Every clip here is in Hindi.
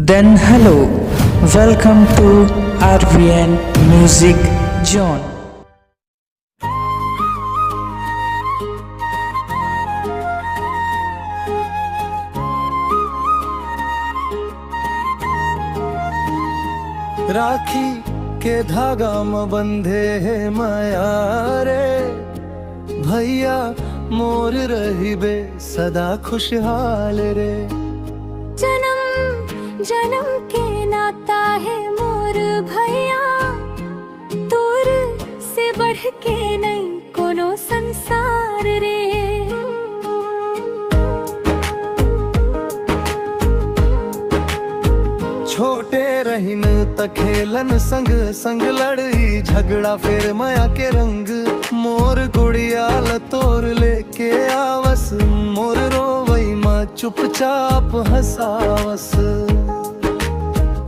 Then hello, welcome to RVN Music Zone. राखी के धागा में बंधे है माया रे, भैया मोर रही बे सदा खुशहाल रे। जन्म जन्म के नाता है मोर भैया, तोर से बढ़ के नहीं कोनो संसार रे। छोटे रहीन त खेलन संग संग लड़ी झगड़ा फिर माया के रंग, मोर गुड़िया लतोर लेके आवस, मोर रोवई माँ चुपचाप हंसावस।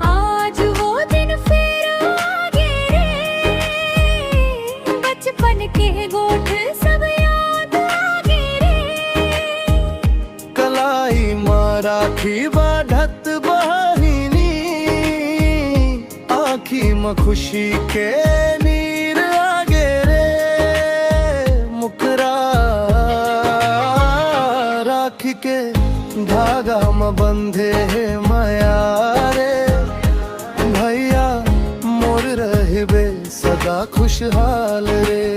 आज वो दिन फिर आगे रे, बचपन के गोठ सब याद आगे रे। कलाई माँ राखी बाढ़त बहिनी, आँखी में खुशी के नीर आगे रे। मुकरा राखी के धागा में बंधे है माया रे, भैया मोर रहबे सदा खुशहाल रे।